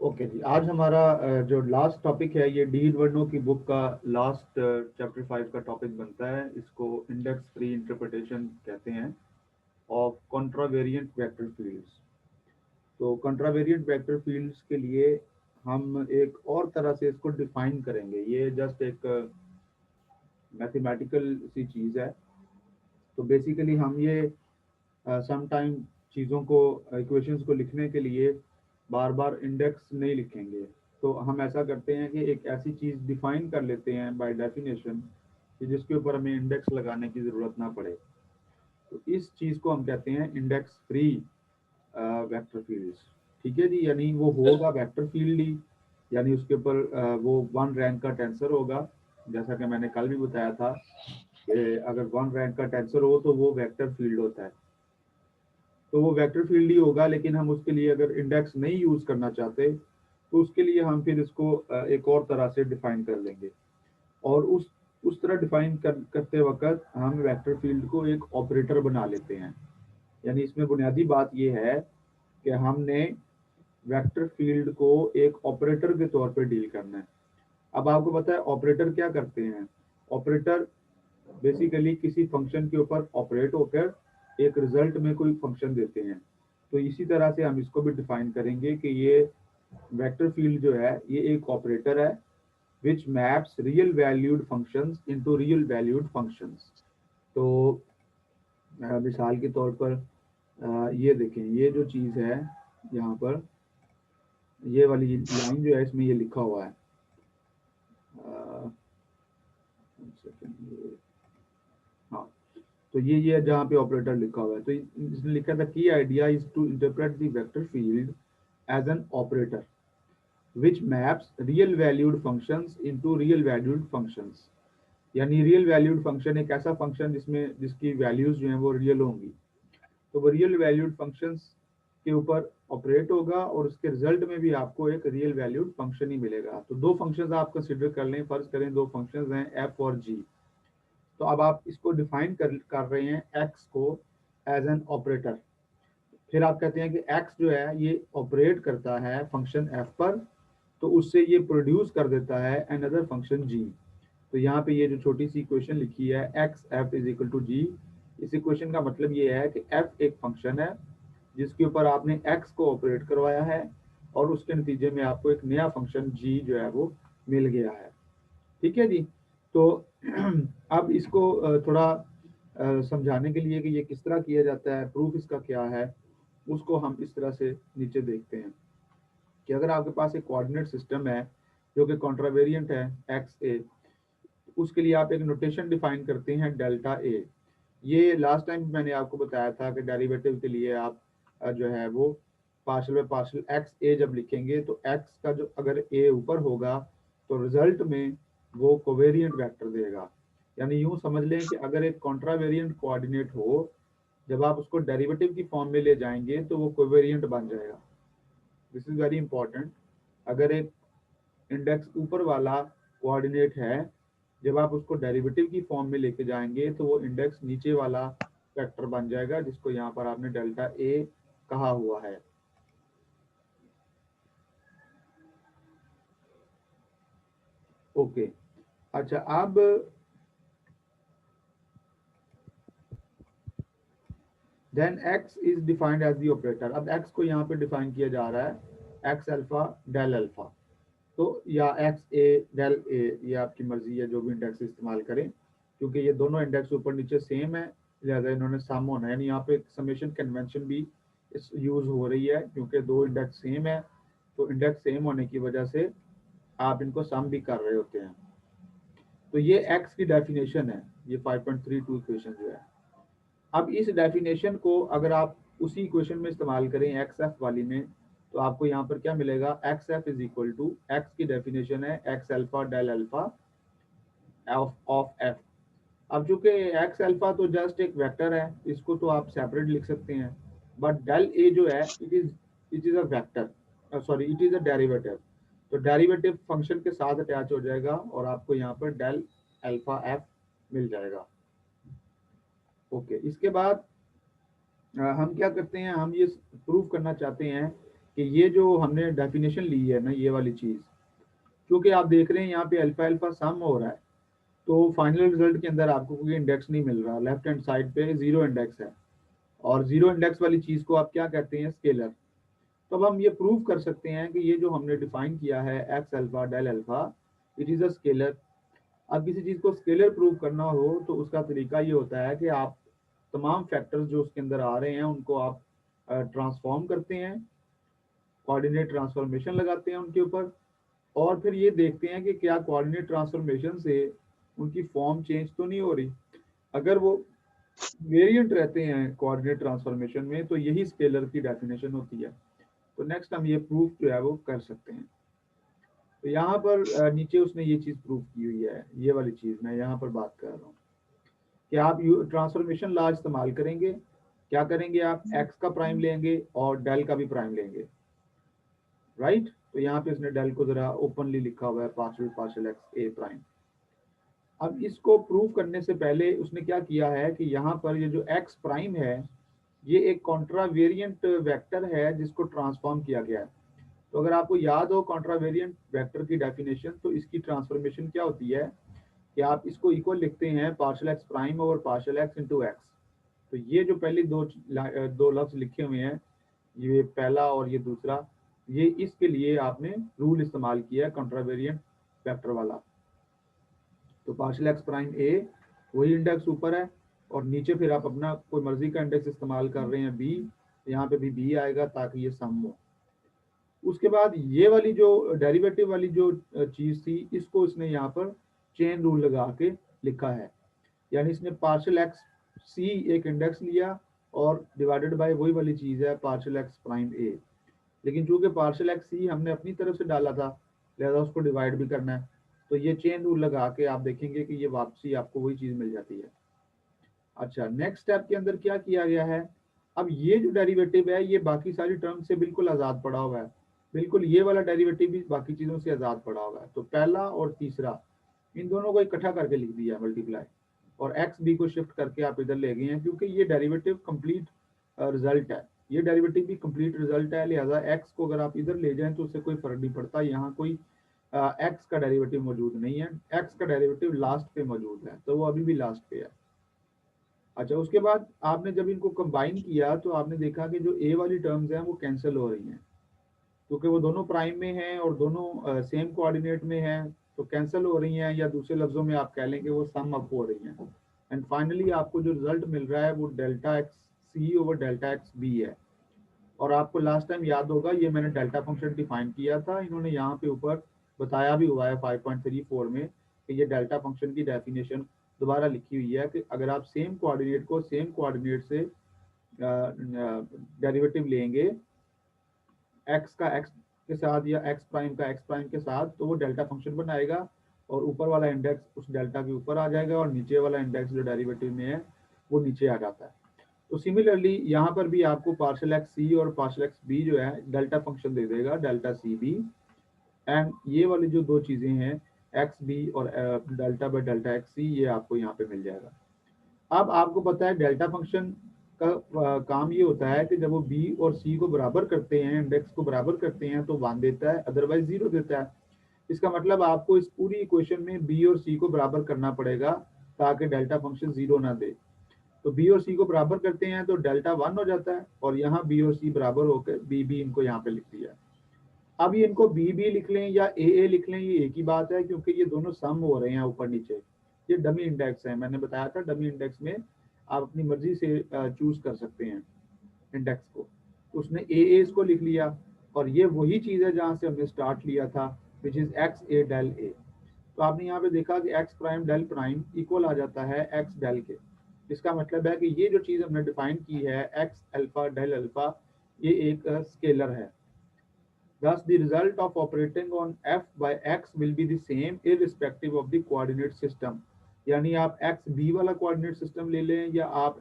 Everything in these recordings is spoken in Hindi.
ओके जी, आज हमारा जो लास्ट टॉपिक है ये डी वर्नो की बुक का लास्ट चैप्टर 5 का टॉपिक बनता है। इसको इंडेक्स फ्री इंटरप्रिटेशन कहते हैं ऑफ कॉन्ट्रावेरिएंट वेक्टर फील्ड्स। तो कॉन्ट्रावेरिएंट वेक्टर फील्ड्स के लिए हम एक और तरह से इसको डिफाइन करेंगे। ये जस्ट एक मैथमेटिकल सी चीज़ है। तो बेसिकली हम ये सम टाइम चीज़ों को इक्वेशंस को लिखने के लिए बार बार इंडेक्स नहीं लिखेंगे। तो हम ऐसा करते हैं कि एक ऐसी चीज़ डिफाइन कर लेते हैं बाय डेफिनेशन कि जिसके ऊपर हमें इंडेक्स लगाने की ज़रूरत ना पड़े। तो इस चीज़ को हम कहते हैं इंडेक्स फ्री वेक्टर फील्ड्स। ठीक है जी, यानी वो होगा वेक्टर फील्ड ही, यानी उसके ऊपर वो वन रैंक का टेंसर होगा। जैसा कि मैंने कल भी बताया था कि अगर वन रैंक का टेंसर हो तो वो वेक्टर फील्ड होता है। तो वो वेक्टर फील्ड ही होगा, लेकिन हम उसके लिए अगर इंडेक्स नहीं यूज करना चाहते तो उसके लिए हम फिर इसको एक और तरह से डिफाइन कर लेंगे। और उस तरह डिफाइन करते वक्त हम वेक्टर फील्ड को एक ऑपरेटर बना लेते हैं। यानी इसमें बुनियादी बात ये है कि हमने वेक्टर फील्ड को एक ऑपरेटर के तौर पे डील करना है। अब आपको पता है ऑपरेटर क्या करते हैं। ऑपरेटर बेसिकली किसी फंक्शन के ऊपर ऑपरेट होकर एक रिजल्ट में कोई फंक्शन देते हैं। तो इसी तरह से हम इसको भी डिफाइन करेंगे कि ये वेक्टर फील्ड जो है ये एक ऑपरेटर है which maps real valued functions into real valued functions. तो मिसाल के तौर पर ये देखें, ये जो चीज़ है यहाँ पर, ये वाली लाइन जो है इसमें ये लिखा हुआ है। हाँ, तो ये जहाँ पे ऑपरेटर लिखा हुआ है, तो इसने लिखा था की idea is to interpret the vector field as an operator which maps real valued functions into real valued functions. यानी रियल वैल्यूड फंक्शन एक ऐसा फंक्शन जिसकी वैल्यूज जो हैं वो रियल होंगी। तो वो रियल वैल्यूड फंक्शंस के ऊपर ऑपरेट होगा और उसके रिजल्ट में भी आपको एक रियल वैल्यूड फंक्शन ही मिलेगा। तो दो फंक्शंस आप कंसिडर कर लें, फर्ज करें दो फंक्शंस हैं एफ और जी। तो अब आप इसको डिफाइन कर रहे हैं एक्स को एज एन ऑपरेटर। फिर आप कहते हैं कि एक्स जो है ये ऑपरेट करता है फंक्शन एफ पर, तो उससे ये प्रोड्यूस कर देता है अनदर फंक्शन जी। तो यहाँ पे ये जो छोटी सी इक्वेशन लिखी है X F is equal to G, इस इक्वेशन का मतलब ये है कि एफ एक फंक्शन है जिसके ऊपर आपने एक्स को ऑपरेट करवाया है और उसके नतीजे में आपको एक नया फंक्शन जी जो है वो मिल गया है। ठीक है जी। तो अब इसको थोड़ा समझाने के लिए कि ये किस तरह किया जाता है, प्रूफ इसका क्या है, उसको हम इस तरह से नीचे देखते हैं कि अगर आपके पास एक कोऑर्डिनेट सिस्टम है जो कि कॉन्ट्रावेरिएंट है एक्स ए, उसके लिए आप एक नोटेशन डिफाइन करते हैं डेल्टा ए। ये लास्ट टाइम मैंने आपको बताया था कि डेरिवेटिव के लिए आप जो है वो पार्शियल बाय पार्शियल एक्स ए जब लिखेंगे तो एक्स का जो अगर ए ऊपर होगा तो रिजल्ट में वो कोवेरिएंट वेक्टर देगा। यानी यूं समझ लें कि अगर एक कॉन्ट्रावेरिएंट कोऑर्डिनेट हो, जब आप उसको डेरिवेटिव की फॉर्म में ले जाएंगे तो वो कोवेरिएंट बन जाएगा। This is very important. अगर एक इंडेक्स ऊपर वाला कोऑर्डिनेट है, जब आप उसको डेरिवेटिव की फॉर्म में लेके जाएंगे तो वो इंडेक्स नीचे वाला वेक्टर बन जाएगा जिसको यहाँ पर आपने डेल्टा ए कहा हुआ है। ओके, अच्छा अब then x is defined as the operator. अब x को यहाँ पे डिफाइन किया जा रहा है x अल्फा डेल अल्फा। तो या एक्स ए डेल ए, ये आपकी मर्जी है जो भी इंडेक्स इस्तेमाल करें, क्योंकि ये दोनों इंडेक्स ऊपर नीचे सेम है, लिहाजा इन्होंने सम होना है। यानी यहाँ पे समेशन कन्वेंशन भी इस यूज हो रही है क्योंकि दो इंडेक्स सेम है, तो इंडेक्स सेम होने की वजह से आप इनको सम भी कर रहे होते हैं। तो ये एक्स की डेफिनेशन है, ये 5.32 इक्वेशन जो है। अब इस डेफिनेशन को अगर आप उसी इक्वेशन में इस्तेमाल करें एक्स एफ वाली में, तो आपको यहाँ पर क्या मिलेगा, X F is equal to X की डेफिनेशन है X alpha del alpha of F. अब चूंकि एक्स अल्फा तो जस्ट एक वेक्टर है, इसको तो आप सेपरेट लिख सकते हैं, बट डेल ए जो है it is a vector, sorry it is a derivative. तो डेरिवेटिव फंक्शन के साथ अटैच हो जाएगा और आपको यहाँ पर डेल अल्फा एफ मिल जाएगा। ओके, इसके बाद हम क्या करते हैं, हम ये प्रूव करना चाहते हैं कि ये जो हमने डेफिनेशन ली है ना, ये वाली चीज़, क्योंकि आप देख रहे हैं यहाँ पे अल्फा अल्फा सम हो रहा है, तो फाइनल रिजल्ट के अंदर आपको कोई इंडेक्स नहीं मिल रहा, लेफ्ट हैंड साइड पे जीरो इंडेक्स है, और जीरो इंडेक्स वाली चीज़ को आप क्या कहते हैं, स्केलर। तो अब हम ये प्रूव कर सकते हैं कि ये जो हमने डिफाइन किया है X alpha del alpha, it is a scalar. अब किसी चीज़ को स्केलर प्रूव करना हो तो उसका तरीका ये होता है कि आप तमाम फैक्टर्स जो उसके अंदर आ रहे हैं उनको आप ट्रांसफॉर्म करते हैं, कोऑर्डिनेट ट्रांसफॉर्मेशन लगाते हैं उनके ऊपर, और फिर ये देखते हैं कि क्या कोऑर्डिनेट ट्रांसफॉर्मेशन से उनकी फॉर्म चेंज तो नहीं हो रही। अगर वो वेरिएंट रहते हैं कोऑर्डिनेट ट्रांसफॉर्मेशन में, तो यही स्केलर की डेफिनेशन होती है। तो नेक्स्ट हम ये प्रूफ जो है वो कर सकते हैं। तो यहाँ पर नीचे उसने ये चीज़ प्रूव की हुई है, ये वाली चीज़ मैं यहाँ पर बात कर रहा हूँ कि आप ट्रांसफॉर्मेशन लॉ इस्तेमाल करेंगे। क्या करेंगे, आप एक्स का प्राइम लेंगे और डेल का भी प्राइम लेंगे, राइट। तो यहाँ पे इसने डेल को जरा ओपनली लिखा हुआ है, पार्शियल पार्शियल एक्स ए प्राइम। अब इसको प्रूव करने से पहले उसने क्या किया है कि यहाँ पर ये जो एक्स प्राइम है, ये एक कॉन्ट्रावेरिएंट वेक्टर है जिसको ट्रांसफॉर्म किया गया है। तो अगर आपको याद हो कॉन्ट्रावेरिएंट वेक्टर की डेफिनेशन, तो इसकी ट्रांसफॉर्मेशन क्या होती है कि आप इसको इक्वल लिखते हैं partial ex prime over partial x into x. तो ये जो पहले दो लफ्ज लिखे हुए हैं, ये पहला और ये दूसरा, ये इसके लिए आपने रूल इस्तेमाल किया है कॉन्ट्रावेरिएंट वेक्टर वाला। तो पार्शियल एक्स प्राइम ए, वही इंडेक्स ऊपर है, और नीचे फिर आप अपना कोई मर्जी का इंडेक्स इस्तेमाल कर रहे हैं बी, यहाँ पे भी बी आएगा ताकि ये सम हो। उसके बाद ये वाली जो डेरिवेटिव वाली जो चीज़ थी, इसको इसने यहाँ पर चेन रूल लगा के लिखा है, यानी इसने पार्शियल एक्स सी एक इंडेक्स लिया और डिवाइडेड बाय वही वाली चीज़ है पार्शियल एक्स प्राइम ए। लेकिन चूंकि पार्शियल एक्स सी हमने अपनी तरफ से डाला था, लिहाजा उसको डिवाइड भी करना है, तो ये चेन रूल लगा के आप देखेंगे कि ये वापसी आपको वही चीज़ मिल जाती है। अच्छा, नेक्स्ट स्टेप के अंदर क्या किया गया है, अब ये जो डेरिवेटिव है ये बाकी सारी टर्म से बिल्कुल आज़ाद पड़ा हुआ है, बिल्कुल ये वाला डेरिवेटिव भी बाकी चीज़ों से आज़ाद पड़ा हुआ है। तो पहला और तीसरा, इन दोनों को इकट्ठा करके लिख दिया मल्टीप्लाई, और एक्स बी को शिफ्ट करके आप इधर ले गए हैं, क्योंकि ये डेरिवेटिव कंप्लीट रिजल्ट है, ये डेरिवेटिव भी कंप्लीट रिजल्ट है, लिहाजा एक्स को अगर आप इधर ले जाएं तो उससे कोई फर्क नहीं पड़ता। यहाँ कोई एक्स का डेरिवेटिव मौजूद नहीं है, एक्स का डेरिवेटिव लास्ट पे मौजूद है, तो वो अभी भी लास्ट पे है। अच्छा, उसके बाद आपने जब इनको कंबाइन किया तो आपने देखा कि जो ए वाली टर्म्स हैं वो कैंसिल हो रही हैं, क्योंकि वो दोनों प्राइम में हैं और दोनों सेम कोऑर्डिनेट में हैं, तो कैंसिल हो रही हैं, या दूसरे लफ्जों में आप कह लें कि वो सम अप हो रही हैं। एंड फाइनली आपको जो रिजल्ट मिल रहा है वो डेल्टा एक्स सी ओवर डेल्टा एक्स बी है। और आपको लास्ट टाइम याद होगा ये मैंने डेल्टा फंक्शन डिफाइन किया था, इन्होंने यहाँ पे ऊपर बताया भी हुआ है 5.34 में कि ये डेल्टा फंक्शन की डेफिनेशन दोबारा लिखी हुई है कि अगर आप सेम कोऑर्डिनेट को सेम कोऑर्डिनेट से डेरिवेटिव लेंगे एक्स का एक्स के साथ या एक्स प्राइम का एक्स प्राइम के साथ, तो वो डेल्टा फंक्शन बनाएगा, और ऊपर वाला इंडेक्स उस डेल्टा के ऊपर आ जाएगा और नीचे वाला इंडेक्स जो डेरिवेटिव में है वो नीचे आ जाता है। तो सिमिलरली यहाँ पर भी आपको पार्शियल एक्स सी और पार्शियल एक्स बी जो है डेल्टा फंक्शन दे देगा, डेल्टा सी बी। एंड ये वाली जो दो चीज़ें हैं एक्स बी और डेल्टा बाय डेल्टा एक्स सी, ये आपको यहाँ पे मिल जाएगा। अब आपको पता है डेल्टा फंक्शन का काम ये होता है कि जब वो बी और सी को बराबर करते हैं, इंडेक्स को बराबर करते हैं, तो 1 देता है, अदरवाइज 0 देता है। इसका मतलब आपको इस पूरी इक्वेशन में बी और सी को बराबर करना पड़ेगा ताकि डेल्टा फंक्शन 0 ना दे। तो बी और सी को बराबर करते हैं तो डेल्टा 1 हो जाता है, और यहाँ बी और सी बराबर होकर बी बी इनको यहाँ पे लिख दिया। अब ये इनको बी बी लिख लें या ए लिख लें, ये एक ही बात है, क्योंकि ये दोनों सम हो रहे हैं ऊपर नीचे। ये डमी इंडेक्स है, मैंने बताया था डमी इंडेक्स में आप अपनी मर्जी से चूज कर सकते हैं इंडेक्स को। तो उसने ए इसको लिख लिया, और ये वही चीज़ है जहाँ से हमने स्टार्ट लिया था, which is X A del A. तो आपने यहाँ पे देखा कि X prime del prime equal आ जाता है एक्स डेल के। इसका मतलब है कि ये जो चीज़ हमने डिफाइन की है एक्स अल्फा डेल अल्फा, ये एक स्केलर है। Thus, the result of operating on f by x will be the same irrespective of the coordinate system. यानी आप x b वाला कोऑर्डिनेट सिस्टम ले लें या आप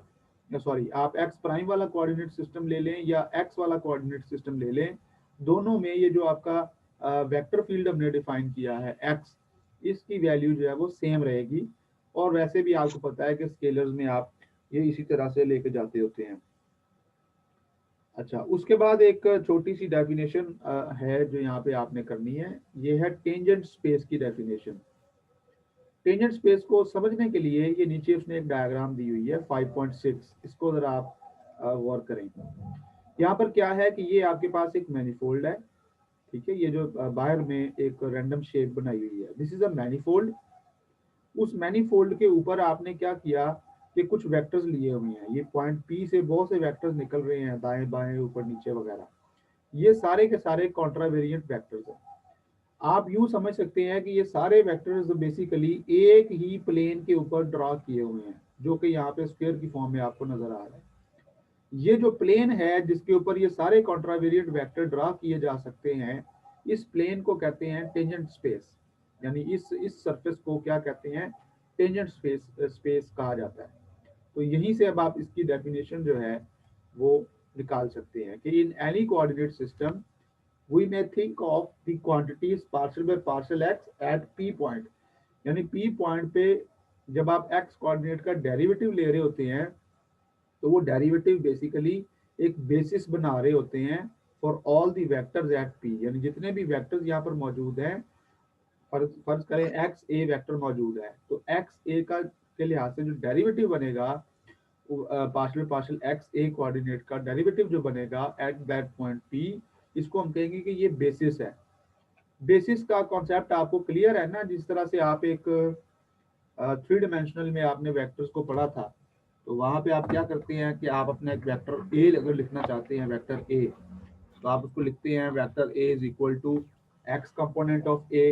आप x प्राइम वाला कोऑर्डिनेट सिस्टम ले लें या x वाला कोऑर्डिनेट सिस्टम ले लें, दोनों में ये जो आपका वेक्टर फील्ड हमने डिफाइन किया है x, इसकी वैल्यू जो है वो सेम रहेगी। और वैसे भी आपको पता है कि स्केलर्स में आप ये इसी तरह से लेके जाते होते हैं। अच्छा, उसके बाद एक छोटी सी डेफिनेशन है जो यहाँ पे आपने करनी है, ये है टेंजेंट स्पेस की डेफिनेशन। टेंजेंट स्पेस को समझने के लिए ये नीचे उसने एक डायग्राम दी हुई है 5.6, इसको जरा आप गौर करें। यहाँ पर क्या है कि ये आपके पास एक मैनिफोल्ड है, ठीक है, ये जो बाहर में एक रैंडम शेप बनाई हुई है, दिस इज अ मैनिफोल्ड। उस मैनिफोल्ड के ऊपर आपने क्या किया कि कुछ वेक्टर्स लिए हुए हैं, ये पॉइंट पी से बहुत से वेक्टर्स निकल रहे हैं, दाएं बाएं ऊपर नीचे वगैरह, ये सारे के सारे कॉन्ट्रावेरिएंट वेक्टर्स हैं। आप यूं समझ सकते हैं कि ये सारे वेक्टर्स बेसिकली एक ही प्लेन के ऊपर ड्रॉ किए हुए हैं, जो कि यहाँ पे स्फीयर की फॉर्म में आपको नजर आ रहा है। ये जो प्लेन है जिसके ऊपर ये सारे कॉन्ट्रावेरिएंट वेक्टर ड्रॉ किए जा सकते हैं, इस प्लेन को कहते हैं टेंजेंट स्पेस। यानी इस सरफेस को क्या कहते हैं, टेंजेंट स्पेस स्पेस कहा जाता है। तो यहीं से अब आप इसकी डेफिनेशन जो है वो निकाल सकते हैं कि in any coordinate system we may think of the quantities partial by partial x at p point। यानी p पॉइंट पे जब आप x कोऑर्डिनेट का डेरिवेटिव ले रहे होते हैं, तो वो डेरिवेटिव बेसिकली एक बेसिस बना रहे होते हैं for all the vectors at p। यानी जितने भी वेक्टर्स यहाँ पर मौजूद हैं, फर्ज करें एक्स ए वेक्टर मौजूद है, तो एक्स ए का के लिहाज से जो डेरिवेटिव बनेगा, पार्शियल पार्शियल एक्स ए कोऑर्डिनेट का डेरिवेटिव जो बनेगा एट दैट पॉइंट पी, इसको हम कहेंगे कि ये बेसिस है। बेसिस का कॉन्सेप्ट आपको क्लियर है ना, जिस तरह से आप एक थ्री डिमेंशनल में आपने वेक्टर्स को पढ़ा था, तो वहां पे आप क्या करते हैं कि आप अपना एक वेक्टर ए अगर लिखना चाहते हैं, वेक्टर ए, तो आप उसको लिखते हैं vector A is equal to X component of A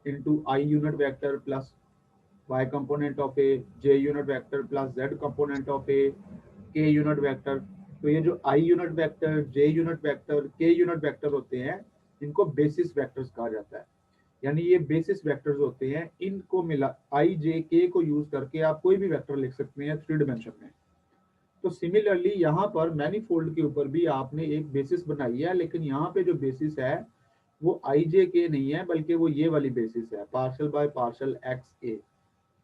into I unit vector plus y component of a, j unit vector plus z component of a, k unit vector। तो ये जो i unit vector, j unit vector, k unit vector होते हैं, इनको बेसिस वेक्टर्स कहा जाता है। यानी ये बेसिस वेक्टर्स होते हैं, इनको मिला i j k को यूज करके आप कोई भी वेक्टर लिख सकते हैं थ्री डिमेंशन में। तो सिमिलरली यहाँ पर मैनीफोल्ड के ऊपर भी आपने एक बेसिस बनाई है, लेकिन यहाँ पे जो बेसिस है वो आई जे के नहीं है, बल्कि वो ये वाली बेसिस है, partial by partial X A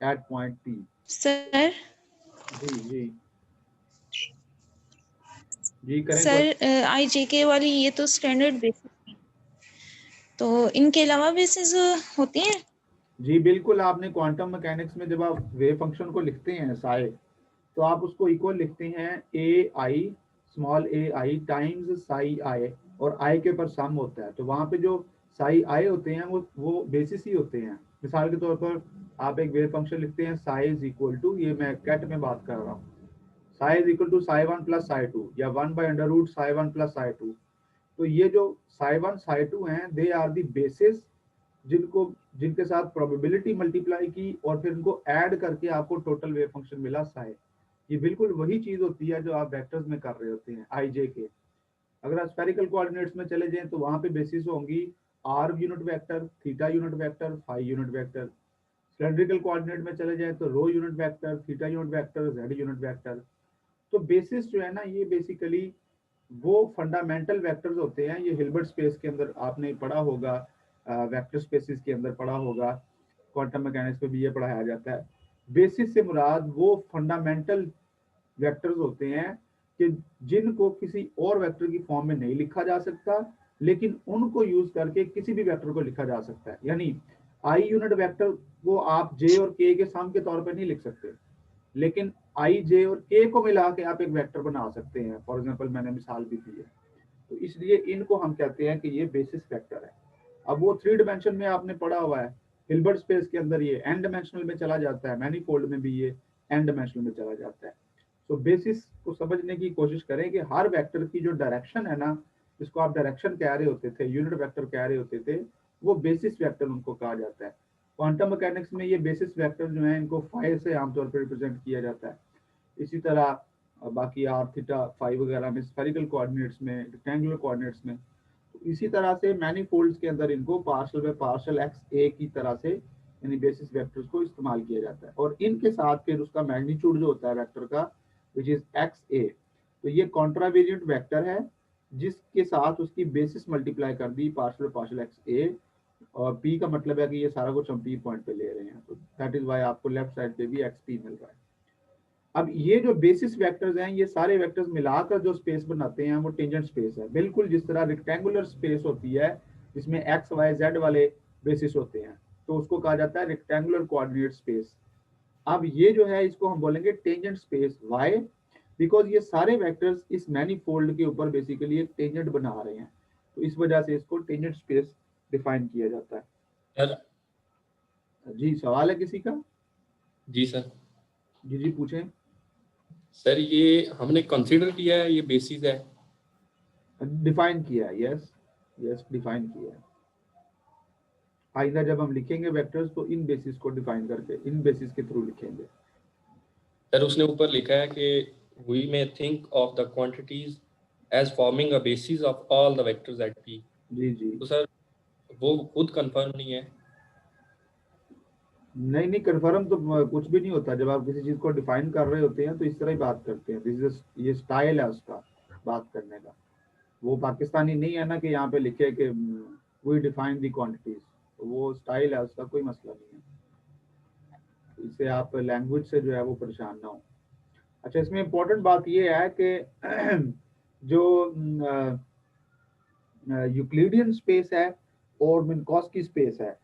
at point P. Sir जी जी जी, करें सर क्वेश्चन। IJK वाली ये तो स्टैंडर्ड बेसिस, तो इनके अलावा बेसिस होती हैं? जी बिल्कुल, आपने क्वांटम मैकेनिक्स में जब आप वेव फंक्शन को लिखते हैं साई, तो आप उसको इक्वल लिखते हैं ए आई, स्मॉल ए आई टाइम्स साई आई, और आई के ऊपर सम होता है, तो वहां पे जो साई आई होते हैं वो बेसिस ही होते हैं। मिसाल के तौर पर आप एक वेव फंक्शन लिखते हैं साई इज इक्वल टू, ये मैं कैट में बात कर रहा हूँ, psi is equal to psi one plus psi two, या one by under root psi one plus psi two. तो ये जो साई वन साई टू हैं, दे आर दी बेसिस, जिनको जिनके साथ प्रोबेबिलिटी मल्टीप्लाई की और फिर इनको ऐड करके आपको टोटल वेव फंक्शन मिला साई। ये बिल्कुल वही चीज होती है जो आप वेक्टर्स में कर रहे होते हैं आई जे के। अगर आप स्फेरिकल कोऑर्डिनेट्स में चले जाएं तो वहां पे बेसिस होंगी R unit vector, theta unit vector, phi unit vector. Cylindrical coordinate में चले जाएं तो rho unit vector, theta unit vector, Z unit vector. तो बेसिस जो है ना, ये बेसिकली वो फंडामेंटल वेक्टर्स होते हैं। ये हिल्बर्ट स्पेस के अंदर आपने पढ़ा होगा, वेक्टर स्पेसिस के अंदर पढ़ा होगा, क्वांटम मैकेनिक्स में भी ये पढ़ाया जाता है। बेसिस से मुराद वो फंडामेंटल वेक्टर्स होते हैं कि जिनको किसी और वेक्टर की फॉर्म में नहीं लिखा जा सकता, लेकिन उनको यूज करके किसी भी वेक्टर को लिखा जा सकता है। यानी आई यूनिट वेक्टर को आप जे और के सम के तौर पर नहीं लिख सकते, लेकिन आई जे और के को मिला के आप एक वेक्टर बना सकते हैं। फॉर एग्जांपल मैंने मिसाल भी दी है, तो इसलिए इनको हम कहते हैं कि ये बेसिस वेक्टर है। अब वो थ्री डिमेंशन में आपने पढ़ा हुआ है, हिल्बर्ट स्पेस के अंदर ये एन डिमेंशनल में चला जाता है, मैनीफोल्ड में भी ये एन डिमेंशनल में चला जाता है। तो बेसिस को समझने की कोशिश करें कि हर वेक्टर की जो डायरेक्शन है ना, जिसको आप डायरेक्शन कह रहे होते थे, यूनिट वेक्टर कह रहे होते थे, वो बेसिस वेक्टर उनको कहा जाता है। क्वांटम मैकेनिक्स में ये बेसिस वेक्टर जो है इनको फाई से आमतौर पर रिप्रेजेंट किया जाता है। इसी तरह बाकी आर थीटा फाई वगैरह में स्फेरिकल कोऑर्डिनेट्स में, रेक्टेंगुलर कोऑर्डिनेट्स में। तो इसी तरह से मैनीफोल्ड्स के अंदर इनको पार्शियल बाय पार्शियल एक्स ए की तरह से यानी बेसिस वेक्टर्स को इस्तेमाल किया जाता है, और इनके साथ फिर उसका मैग्नीट्यूड जो होता है वेक्टर का, विच इज एक्स ए। तो ये कॉन्ट्रावेरिएंट वेक्टर है जिसके साथ उसकी बेसिस मल्टीप्लाई कर दी पार्शियल पार्शियल एक्स ए, और पी का मतलब है कि ये सारा कुछ हम पी पॉइंट पे ले रहे हैं, तो दैट इज वाई आपको लेफ्ट साइड पे भी एक्स पी मिल रहा है। अब ये जो बेसिस वेक्टर्स हैं, ये सारे वेक्टर्स मिलाकर जो स्पेस बनाते हैं वो टेंजेंट स्पेस है। बिल्कुल जिस तरह रेक्टेंगुलर स्पेस होती है जिसमें एक्स वाई जेड वाले बेसिस होते हैं, तो उसको कहा जाता है रेक्टेंगुलर कोऑर्डिनेट स्पेस। अब ये जो है इसको हम बोलेंगे टेंजेंट स्पेस। वाई? बिकॉज ये सारे वेक्टर्स इस मैनीफोल्ड के ऊपर बेसिकली एक टेंजेंट बना रहे हैं, तो इस वजह से इसको टेंजेंट स्पेस डिफाइन किया जाता है। सर जी, सवाल है किसी का? जी सर। जी पूछें। सर ये हमने कंसीडर किया है, ये बेसिस है। डिफाइन किया है, यस यस डिफाइन किया है। आइंदा जब हम लिखेंगे वेक्टर्स तो इन बेसिस को डिफाइन करके इन बेसिस के थ्रू लिखेंगे। सर उसने ऊपर लिखा है कि we may think of the quantities as forming a basis of all the vectors at P. जी जी। तो सर वो खुद कंफर्म नहीं है। नहीं नहीं, कन्फर्म तो कुछ भी नहीं होता। जब आप किसी चीज को डिफाइन कर रहे होते हैं तो इस तरह ही बात करते हैं। दिस इज, ये स्टाइल है उसका बात करने का। वो पाकिस्तानी नहीं है ना कि यहाँ पे लिखे कि वी डिफाइन द क्वांटिटीज। वो स्टाइल है उसका, कोई मसला नहीं है। इससे आप लैंग्वेज से जो है वो परेशान ना हो। अच्छा, इसमें इम्पोर्टेंट बात ये है कि जो यूक्लिडियन स्पेस है और मिन्कॉस्की स्पेस है,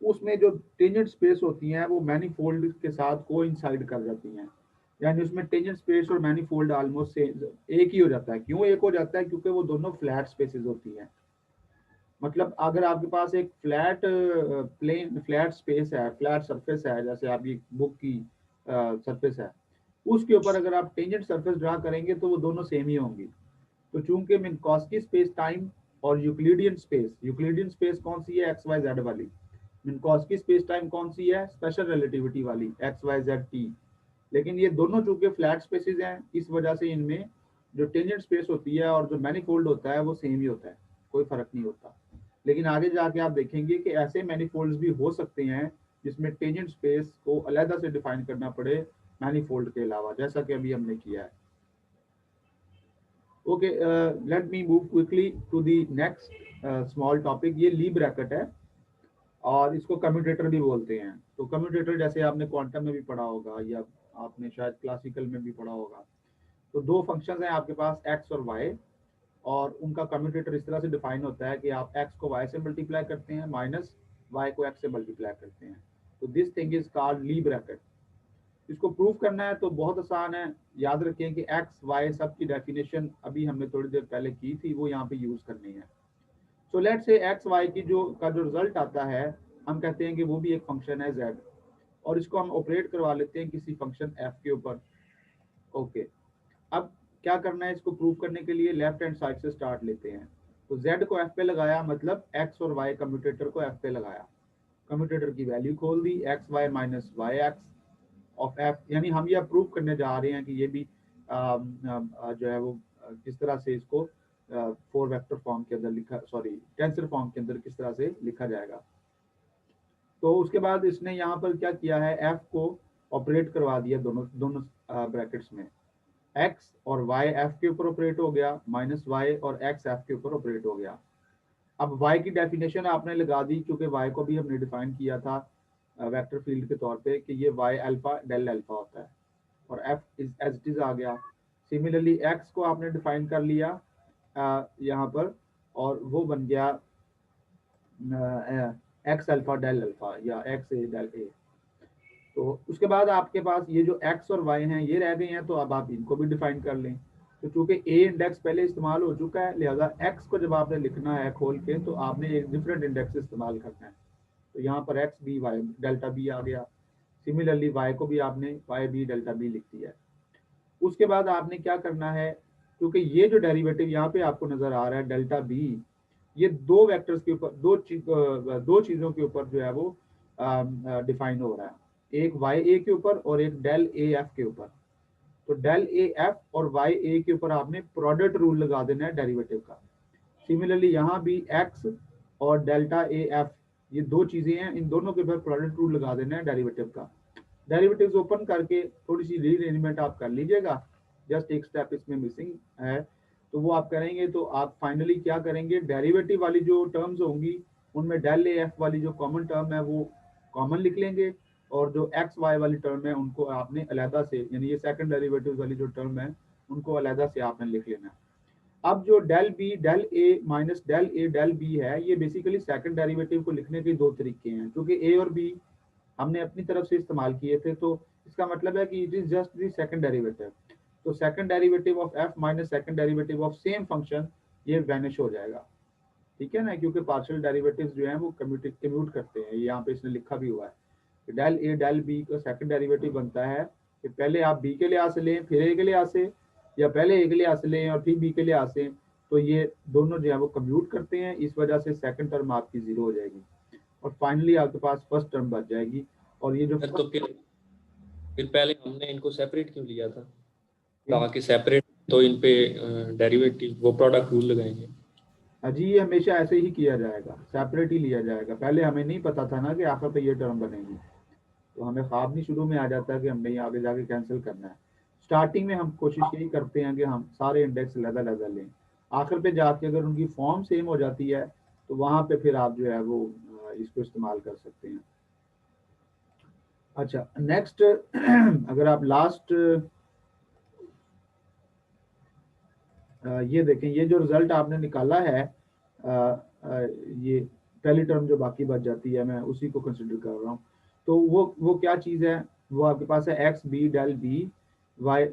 उसमें जो टेंजेंट स्पेस होती हैं वो मैनीफोल्ड के साथ कोइंसाइड कर जाती हैं। यानी उसमें टेंजेंट स्पेस और मैनीफोल्ड ऑलमोस्ट से एक ही हो जाता है। क्यों एक हो जाता है? क्योंकि वो दोनों फ्लैट स्पेसेस होती हैं। मतलब अगर आपके पास एक फ्लैट प्लेन फ्लैट स्पेस है, फ्लैट सरफेस है, जैसे आपकी बुक की सरफेस है, उसके ऊपर अगर आप टेंजेंट सरफेस ड्रा करेंगे तो वो दोनों सेम ही होंगी। तो चूंकि मिन्कॉस्की स्पेस टाइम और यूक्लिडियन स्पेस कौन सी है? एक्स वाई जेड वाली। मिन्कॉस्की स्पेस टाइम कौन सी है? स्पेशल रिलेटिविटी वाली, एक्स वाई जेड टी। लेकिन ये दोनों चूंकि फ्लैट स्पेसेस हैं, इस वजह से इनमें जो टेंजेंट स्पेस होती है और जो मैनीफोल्ड होता है वो सेम ही होता है, कोई फर्क नहीं होता। लेकिन आगे जाके आप देखेंगे कि ऐसे मैनीफोल्ड्स भी हो सकते हैं जिसमें टेंजेंट स्पेस को अलग से डिफाइन करना पड़े मैनीफोल्ड के अलावा, जैसा कि अभी हमने किया है। Okay, let me move quickly to the next small topic. ये ली ब्रैकेट है और इसको कम्यूटेटर भी बोलते हैं। तो कम्यूटेटर जैसे आपने क्वांटम में भी पढ़ा होगा या आपने शायद क्लासिकल में भी पढ़ा होगा। तो दो फंक्शंस हैं आपके पास, एक्स और वाई, और उनका कम्यूटेटर इस तरह से डिफाइन होता है कि आप एक्स को वाई से मल्टीप्लाई करते हैं माइनस वाई को एक्स से मल्टीप्लाई करते हैं। तो this thing is called Lie bracket. इसको प्रूव करना है तो बहुत आसान है। याद रखें कि एक्स वाई सब की डेफिनेशन अभी हमने थोड़ी देर पहले की थी, वो यहाँ पे यूज करनी है। सो लेट से एक्स वाई की जो रिजल्ट आता है, हम कहते हैं कि वो भी एक फंक्शन है z, और इसको हम ऑपरेट करवा लेते हैं किसी फंक्शन f के ऊपर। ओके, अब क्या करना है इसको प्रूव करने के लिए? लेफ्ट हैंड साइड से स्टार्ट लेते हैं। तो z को f पे लगाया, मतलब x और y कम्यूटेटर को f पे लगाया। कम्यूटेटर की वैल्यू खोल दी, X Y minus Y X of f। यानी हम यह प्रूव करने जा रहे हैं कि ये भी जो है वो किस तरह से इसको फोर वेक्टर फॉर्म के अंदर लिखा, सॉरी टेंसर फॉर्म के अंदर किस तरह से लिखा जाएगा। तो उसके बाद इसने यहाँ पर क्या किया है, f को ऑपरेट करवा दिया दोनों दोनों ब्रैकेट्स में। x और y f के ऊपर ऑपरेट हो गया, माइनस y और x f के ऊपर ऑपरेट हो गया। अब y की डेफिनेशन आपने लगा दी, क्योंकि y को भी हमने डिफाइन किया था वेक्टर फील्ड के तौर पे कि ये y अल्फा डेल अल्फा होता है, और f is as it is आ गया। सिमिलरली x को आपने डिफाइन कर लिया यहाँ पर, और वो बन गया एक्स अल्फा डेल अल्फा या एक्स ए डेल ए। तो उसके बाद आपके पास ये जो x और y हैं ये रह गए हैं, तो अब आप इनको भी डिफाइन कर लें। तो चूंकि a इंडेक्स पहले इस्तेमाल हो चुका है, लिहाजा x को जब आपने लिखना है खोल के तो आपने एक डिफरेंट इंडेक्स इस्तेमाल करना है। तो यहाँ पर x b y delta b आ गया। सिमिलरली y को भी आपने y b डेल्टा b लिख दिया है। उसके बाद आपने क्या करना है, क्योंकि ये जो डेरिवेटिव यहाँ पे आपको नजर आ रहा है डेल्टा b, ये दो वेक्टर्स के ऊपर दो चीजों के ऊपर जो है वो डिफाइन हो रहा है, एक वाई ए के ऊपर और एक डेल ए एफ के ऊपर। तो डेल ए एफ और वाई ए के ऊपर आपने प्रोडक्ट रूल लगा देना है डेरिवेटिव का। सिमिलरली यहाँ भी एक्स और डेल्टा ए एफ, ये दो चीजें हैं, इन दोनों के ऊपर प्रोडक्ट रूल लगा देना है डेरिवेटिव का। डेरिवेटिव्स ओपन करके थोड़ी सी रीअरेंजमेंट आप कर लीजिएगा, जस्ट एक स्टेप इसमें मिसिंग है, तो वो आप करेंगे तो आप फाइनली क्या करेंगे, डेरिवेटिव वाली जो टर्म्स होंगी उनमें डेल ए एफ वाली जो कॉमन टर्म है वो कॉमन लिख लेंगे, और जो एक्स वाई वाली टर्म है उनको आपने अलहदा से, यानी ये सेकंड डेरिवेटिव वाली जो टर्म है उनको अलहदा से आपने लिख लेना है। अब जो del B del A minus del A del B है, ये बेसिकली सेकंड डेरिवेटिव को लिखने के दो तरीके हैं, क्योंकि ए और बी हमने अपनी तरफ से इस्तेमाल किए थे, तो इसका मतलब है कि it is just the second derivative. तो second derivative of F minus second derivative of same function, ये वैनिश हो जाएगा, ठीक है ना, क्योंकि पार्शियल डेरिवेटिव्स जो हैं वो कम्यूट करते हैं। यहाँ पे इसने लिखा भी हुआ है कि डेल ए डेल बी का सेकंड डेरिवेटिव बनता है कि पहले आप बी के लिहाज से लें फिर ए के लिहाज से, या पहले ए के लिहाज से लें और फिर बी के लिहाज से, तो ये दोनों जो है वो कम्यूट करते हैं, इस वजह से सेकंड टर्म आपकी जीरो हो जाएगी और फाइनली आपके पास फर्स्ट टर्म बच जाएगी। और ये जो सर तो फिर पहले हमने इनको सेपरेट क्यों लिया था? कहा कि सेपरेट तो इन पे डेरिवेटिव वो प्रोडक्ट रूल लगाएंगे। जी ये हमेशा ऐसे ही किया जाएगा, सेपरेट ही लिया जाएगा। पहले हमें नहीं पता था ना कि आखिर पे ये टर्म बनेगी, तो हमें ख्वाब नहीं शुरू में आ जाता है कि हमने आगे जाके कैंसिल करना है। स्टार्टिंग में हम कोशिश यही करते हैं कि हम सारे इंडेक्स अलग-अलग लें, आखिर पे जाके अगर उनकी फॉर्म सेम हो जाती है तो वहां पे फिर आप जो है वो इसको इस्तेमाल कर सकते हैं। अच्छा नेक्स्ट अगर आप लास्ट ये देखें, ये जो रिजल्ट आपने निकाला है, ये पहली टर्म जो बाकी बच जाती है मैं उसी को कंसिडर कर रहा हूँ। तो वो क्या चीज़ है, वो आपके पास है X B del B Y.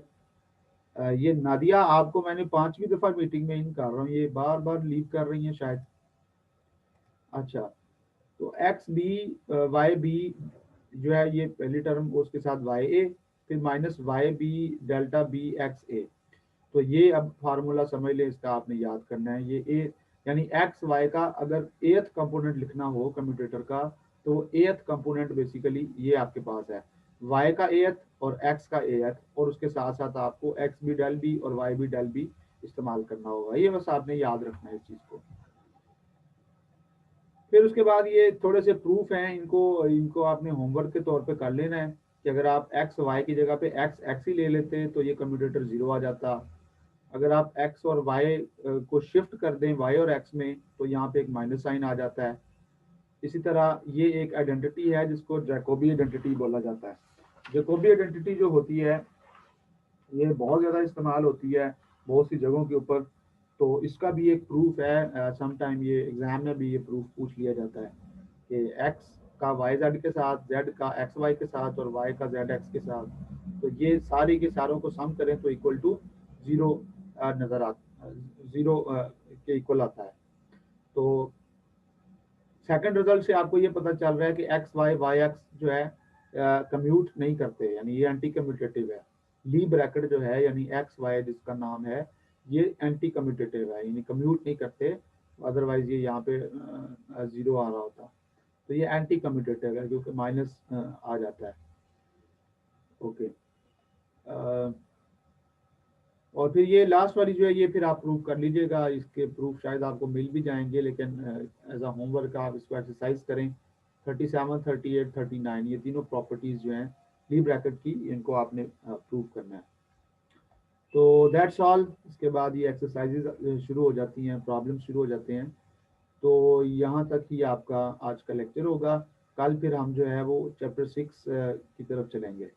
ये नादिया आपको मैंने 5वीं दफा मीटिंग में इन कर रहा हूँ, ये बार बार लीव कर रही हैं शायद। अच्छा तो एक्स बी वाई बी जो है ये पहली टर्म, उसके साथ वाई ए, फिर minus Y B delta B X A. तो ये अब फार्मूला समझ ले, इसका आपने याद करना है। ये ए यानी एक्स वाई का अगर एथ कंपोनेंट लिखना हो कम्यूटेटर का, तो एथ कंपोनेंट बेसिकली ये आपके पास है, वाई का एथ और एक्स का एथ, और उसके साथ साथ आपको एक्स बी डेल बी और वाई बी डेल बी इस्तेमाल करना होगा। ये बस आपने याद रखना है इस चीज़ को। फिर उसके बाद ये थोड़े से प्रूफ हैं, इनको आपने होमवर्क के तौर पे कर लेना है कि अगर आप एक्स वाई की जगह पे एक्स एक्स ही ले लेते तो ये कम्यूटेटर जीरो आ जाता। अगर आप x और y को शिफ्ट कर दें y और x में, तो यहाँ पे एक माइनस साइन आ जाता है। इसी तरह ये एक आइडेंटिटी है जिसको जैकोबी आइडेंटिटी बोला जाता है। जैकोबी आइडेंटिटी जो होती है ये बहुत ज़्यादा इस्तेमाल होती है बहुत सी जगहों के ऊपर, तो इसका भी एक प्रूफ है। सम टाइम ये एग्जाम में भी ये प्रूफ पूछ लिया जाता है कि x का YZ के साथ, Z का XY के साथ और Y का ZX के साथ, तो ये सारी के सारों को सम करें तो इक्वल टू जीरो नज़र आता, जीरो के इक्वल आता है। तो सेकंड रिजल्ट से आपको ये पता चल रहा है कि एक्स वाई वाई एक्स जो है कम्यूट नहीं करते, यानी ये एंटी कम्यूटेटिव है। ली ब्रैकेट जो है यानी एक्स वाई जिसका नाम है, ये एंटी कम्यूटेटिव है, यानी कम्यूट नहीं करते, अदरवाइज ये यहाँ पे जीरो आ रहा होता। तो ये एंटी कम्यूटेटिव है क्योंकि माइनस आ जाता है। ओके और फिर ये लास्ट वाली जो है ये फिर आप प्रूव कर लीजिएगा, इसके प्रूफ शायद आपको मिल भी जाएंगे, लेकिन एज अ होमवर्क आप इसको एक्सरसाइज करें। 37, 38, 39 ये तीनों प्रॉपर्टीज जो हैं ली ब्रैकेट की, इनको आपने प्रूव करना है। तो दैट्स ऑल। इसके बाद ये एक्सरसाइजेज शुरू हो जाती हैं, प्रॉब्लम शुरू हो जाते हैं। तो यहाँ तक ही आपका आज का लेक्चर होगा। कल फिर हम जो है वो चैप्टर 6 की तरफ चलेंगे।